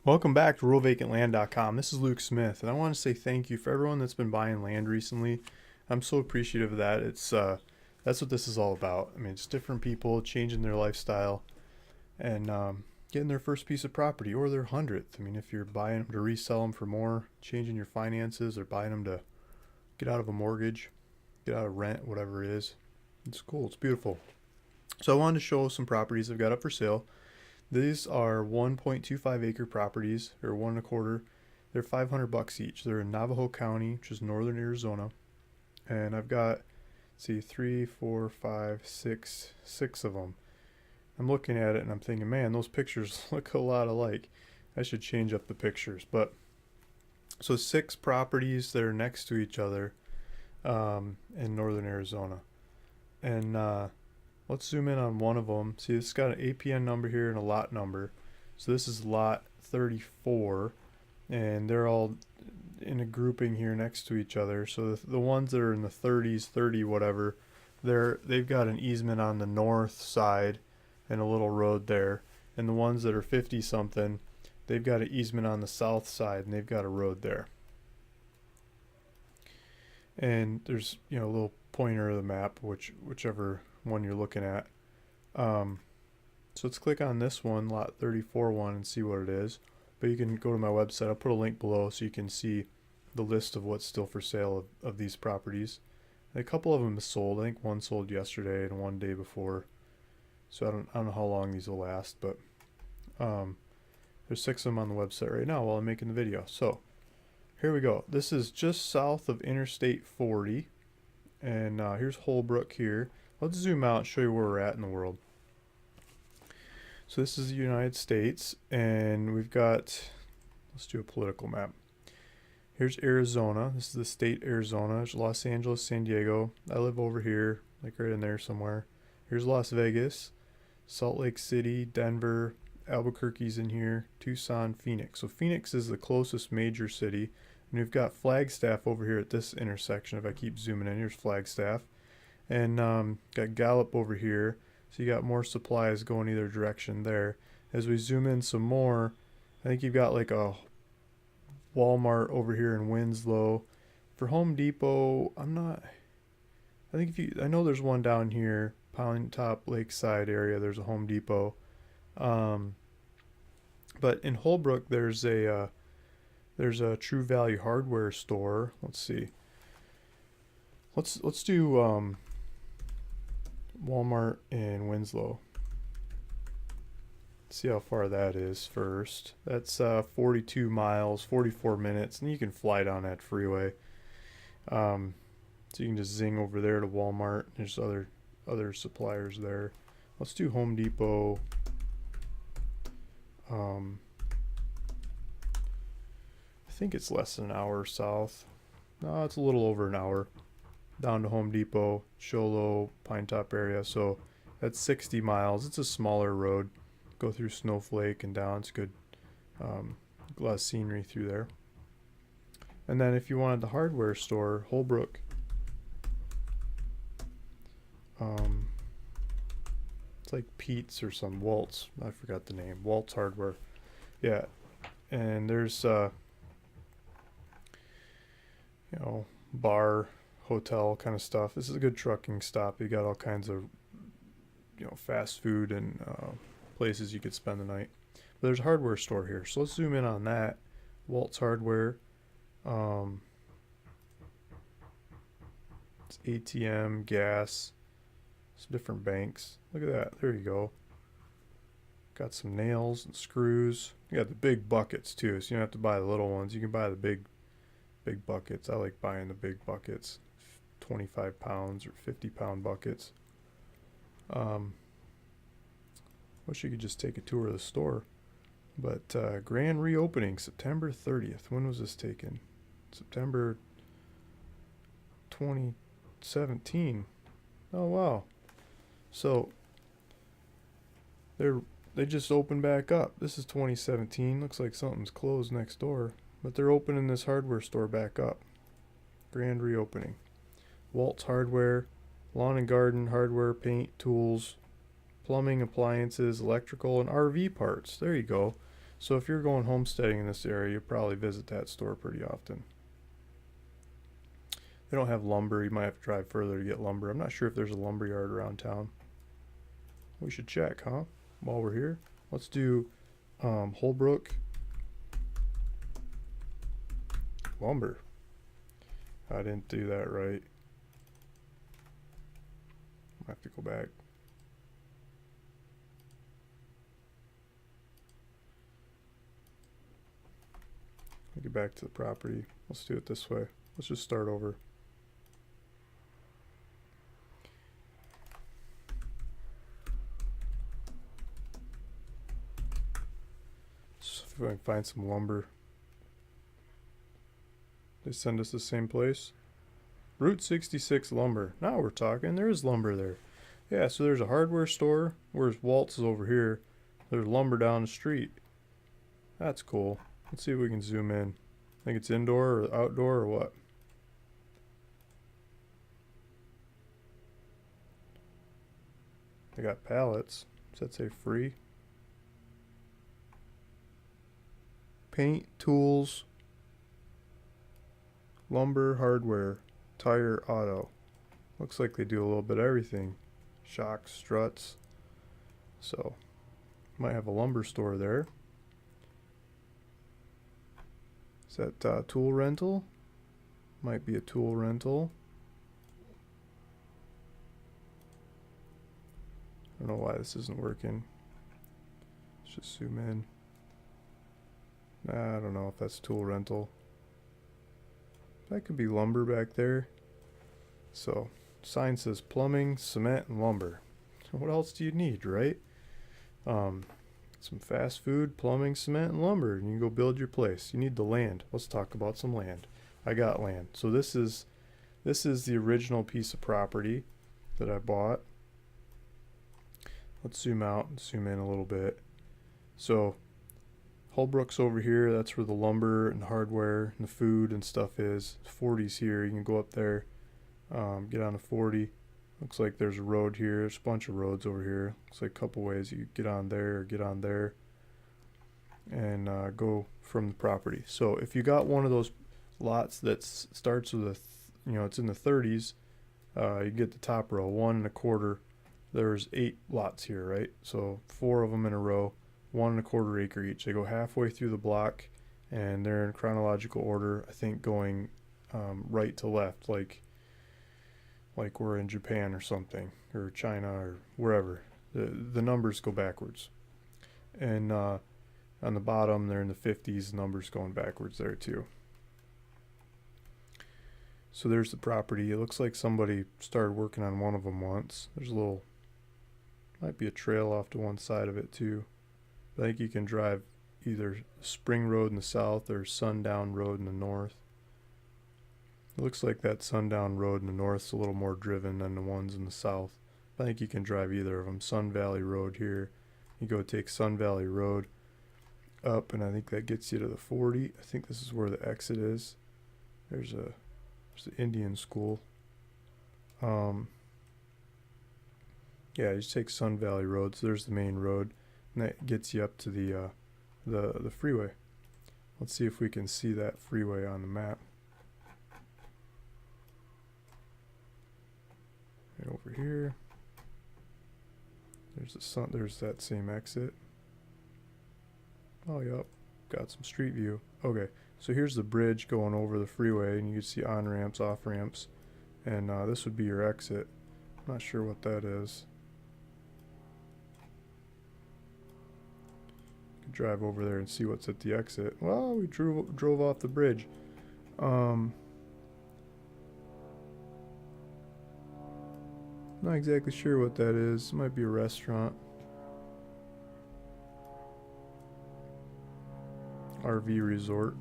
Welcome back to RuralVacantLand.com. This is Luke Smith, and I want to say thank you for everyone that's been buying land recently. I'm so appreciative of that. That's what this is all about. I mean, it's different people changing their lifestyle and getting their first piece of property or their 100th. I mean, if you're buying them to resell them for more, changing your finances, or buying them to get out of a mortgage, get out of rent, whatever it is, it's cool. It's beautiful. So I wanted to show some properties I've got up for sale. These are 1.25 acre properties, or 1.25. They're $500 each. They're in Navajo County, which is northern Arizona. And I've got, let's see, three, four, five, six of them. I'm looking at it and I'm thinking, man, those pictures look a lot alike. I should change up the pictures. But so 6 properties that are next to each other in northern Arizona. And let's zoom in on one of them. See, it's got an APN number here and a lot number. So this is lot 34, and they're all in a grouping here next to each other. So the ones that are in the 30s, 30 whatever, they've got an easement on the north side and a little road there. And the ones that are 50 something, they've got an easement on the south side and they've got a road there. And there's, a little pointer of the map, whichever one you're looking at. So let's click on this one, lot 34 one, and see what it is. But you can go to my website. I'll put a link below so you can see the list of what's still for sale of these properties. And a couple of them is sold. I think one sold yesterday and one day before. So I don't know how long these will last, but there's 6 of them on the website right now while I'm making the video. So here we go. This is just south of Interstate 40, and here's Holbrook here. Let's zoom out and show you where we're at in the world. So this is the United States, and we've got, let's do a political map. Here's Arizona. This is the state Arizona. There's Los Angeles, San Diego. I live over here, like right in there somewhere. Here's Las Vegas, Salt Lake City, Denver, Albuquerque's in here, Tucson, Phoenix. So Phoenix is the closest major city. And we've got Flagstaff over here at this intersection. If I keep zooming in, here's Flagstaff. And got Gallup over here. So you got more supplies going either direction there. As we zoom in some more, I think you've got like a Walmart over here in Winslow. For Home Depot, I know there's one down here, Pine Top Lakeside area, there's a Home Depot. But in Holbrook, there's a True Value hardware store. Let's see. Let's do Walmart in Winslow. See how far that is first. That's 42 miles, 44 minutes, and you can fly down that freeway. So you can just zing over there to Walmart. There's other suppliers there. Let's do Home Depot. I think it's less than an hour south. No, it's a little over an hour. Down to Home Depot, Show Low, Pine Top area. So that's 60 miles. It's a smaller road. Go through Snowflake and down. It's good. A lot of scenery through there. And then if you wanted the hardware store, Holbrook. It's like Pete's or some Waltz. I forgot the name. Waltz Hardware. Yeah. And there's bar, hotel kind of stuff. This is a good trucking stop. You got all kinds of fast food and places you could spend the night. But there's a hardware store here. So let's zoom in on that. Waltz Hardware. It's ATM, gas, some different banks. Look at that. There you go. Got some nails and screws. You got the big buckets too, so you don't have to buy the little ones. You can buy the big buckets. I like buying the big buckets, 25 pounds or 50-pound buckets. Wish you could just take a tour of the store. But grand reopening, September 30th. When was this taken? September 2017. Oh wow. So they just opened back up. This is 2017. Looks like something's closed next door, but they're opening this hardware store back up. Grand reopening. Waltz Hardware, lawn and garden hardware, paint, tools, plumbing, appliances, electrical, and RV parts. There you go. So if you're going homesteading in this area, you probably visit that store pretty often. They don't have lumber. You might have to drive further to get lumber. I'm not sure if there's a lumber yard around town. We should check, huh? While we're here. Let's do Holbrook lumber. I didn't do that right. I have to go back. Get back to the property. Let's do it this way. Let's just start over. So if I can find some lumber. They send us the same place. Route 66 lumber. Now we're talking. There is lumber there. Yeah, so there's a hardware store. Whereas Waltz is over here. There's lumber down the street. That's cool. Let's see if we can zoom in. Think it's indoor or outdoor or what? They got pallets. Does that say free? Paint, tools, lumber, hardware, tire, auto. Looks like they do a little bit of everything. Shocks, struts. So, might have a lumber store there. Is that tool rental? Might be a tool rental. I don't know why this isn't working. Let's just zoom in. Nah, I don't know if that's tool rental. That could be lumber back there. So, sign says plumbing, cement, and lumber. What else do you need, right? Some fast food, plumbing, cement, and lumber, and you can go build your place. You need the land. Let's talk about some land. I got land. So this is the original piece of property that I bought. Let's zoom out and zoom in a little bit. So Holbrook's over here. That's where the lumber and hardware and the food and stuff is. 40's here. You can go up there, get on a 40. Looks like there's a road here. There's a bunch of roads over here. Looks like a couple ways you get on there or get on there and go from the property. So if you got one of those lots that starts with it's in the 30s, you get the top row, 1 1/4. There's 8 lots here, right? So 4 of them in a row, 1 1/4 acre each. They go halfway through the block, and they're in chronological order. I think going right to left, like we're in Japan or something, or China or wherever. The numbers go backwards. And on the bottom, they're in the 50s, numbers going backwards there too. So there's the property. It looks like somebody started working on one of them once. There's a little, might be a trail off to one side of it too. I think you can drive either Spring Road in the south or Sundown Road in the north. It looks like that Sundown Road in the north is a little more driven than the ones in the south. I think you can drive either of them. Sun Valley Road here. You go take Sun Valley Road up, and I think that gets you to the 40. I think this is where the exit is. There's the Indian school. Yeah, you just take Sun Valley Road. So there's the main road, and that gets you up to the freeway. Let's see if we can see that freeway on the map. Right over here. There's that same exit. Oh, yep. Got some street view. Okay, so here's the bridge going over the freeway, and you can see on-ramps, off-ramps, and this would be your exit. I'm not sure what that is. You can drive over there and see what's at the exit. Well, we drove off the bridge. Not exactly sure what that is. It might be a restaurant. RV resort.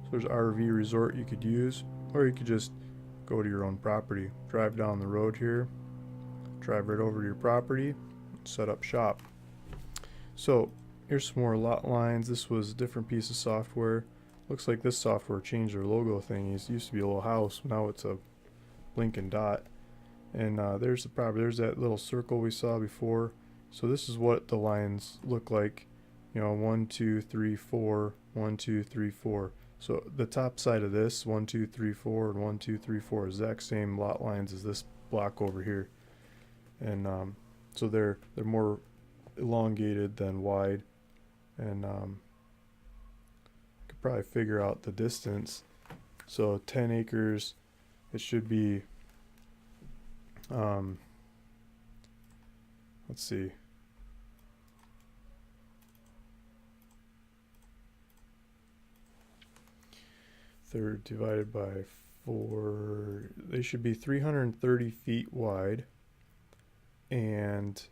So there's RV resort you could use, or you could just go to your own property. Drive down the road here, drive right over to your property, set up shop. So here's some more lot lines. This was a different piece of software. Looks like this software changed their logo thingies. It used to be a little house, now it's a blinking dot. And there's the property. There's that little circle we saw before. So this is what the lines look like. 1, 2, 3, 4, 1, 2, 3, 4. So the top side of this 1, 2, 3, 4, and 1, 2, 3, 4 exact same lot lines as this block over here, and so they're more elongated than wide, and could probably figure out the distance. So 10 acres, it should be let's see, third divided by 4, they should be 330 feet wide and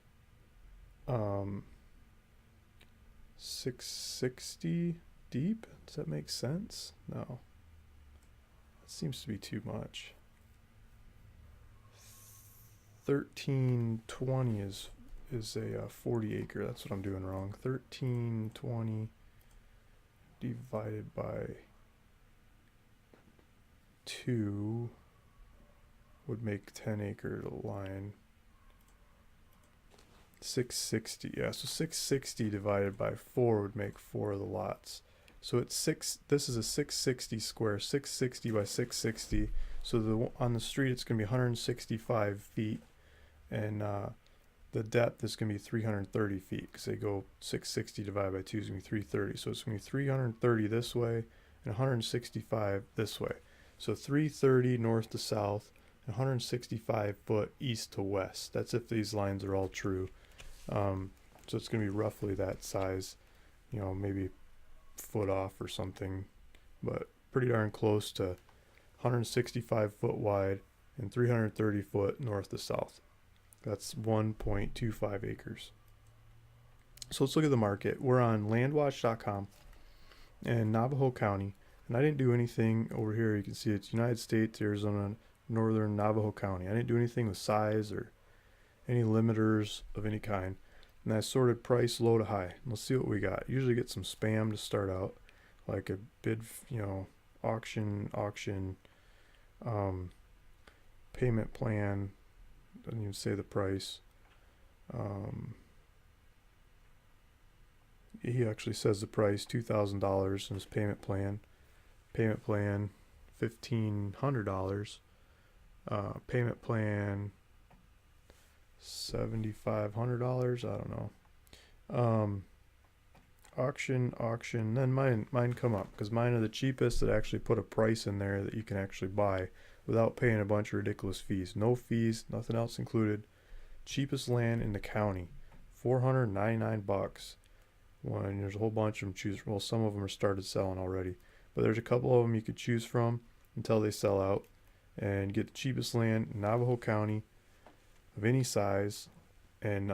660 deep. Does that make sense? No, that seems to be too much. 1320 is a 40 acre. That's what I'm doing wrong. 1320 divided by 2 would make 10 acre line. 660, yeah, so 660 divided by 4 would make 4 of the lots. So it's this is a 660 square, 660 by 660. So on the street it's going to be 165 feet, and the depth is going to be 330 feet, because they go 660 divided by 2 is going to be 330. So it's going to be 330 this way and 165 this way. So 330 north to south and 165 foot east to west. That's if these lines are all true. So it's going to be roughly that size, maybe foot off or something, but pretty darn close to 165 foot wide and 330 foot north to south. That's 1.25 acres. So let's look at the market. We're on landwatch.com and Navajo County, and I didn't do anything over here. You can see it's United States, Arizona, Northern Navajo County. I didn't do anything with size or any limiters of any kind, and I sorted price low to high. Let's see what we got. Usually get some spam to start out, like a bid, auction, payment plan, doesn't even say the price. He actually says the price, $2,000 in his payment plan, $1,500, payment plan $7,500. I don't know. Auction. Then mine come up, because mine are the cheapest that actually put a price in there that you can actually buy without paying a bunch of ridiculous fees. No fees, nothing else included. Cheapest land in the county, $499. When there's a whole bunch of them choose from. Well, some of them are started selling already, but there's a couple of them you could choose from until they sell out, and get the cheapest land in Navajo County of any size, and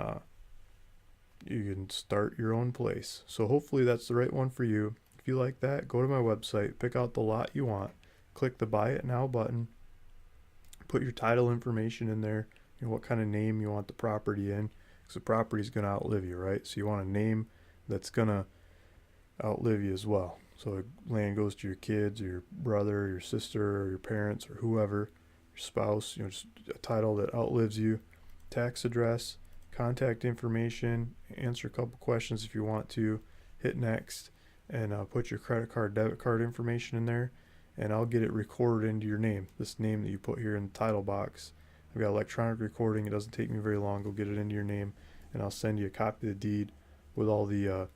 you can start your own place. So hopefully that's the right one for you. If you like that, go to my website, pick out the lot you want, click the Buy It Now button, put your title information in there, what kind of name you want the property in, because the property is going to outlive you, right? So you want a name that's going to outlive you as well. So land goes to your kids, or your brother, or your sister, or your parents, or whoever, your spouse, just a title that outlives you. Tax address, contact information, answer a couple questions if you want to, hit next, and put your credit card, debit card information in there, and I'll get it recorded into your name, this name that you put here in the title box. I've got electronic recording. It doesn't take me very long. Go get it into your name, and I'll send you a copy of the deed with all the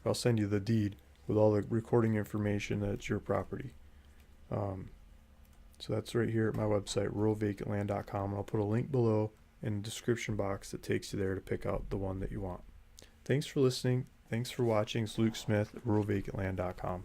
I'll send you the deed with all the recording information that it's your property. So that's right here at my website, ruralvacantland.com, and I'll put a link below in the description box that takes you there to pick out the one that you want. Thanks for listening. Thanks for watching. It's Luke Smith at ruralvacantland.com.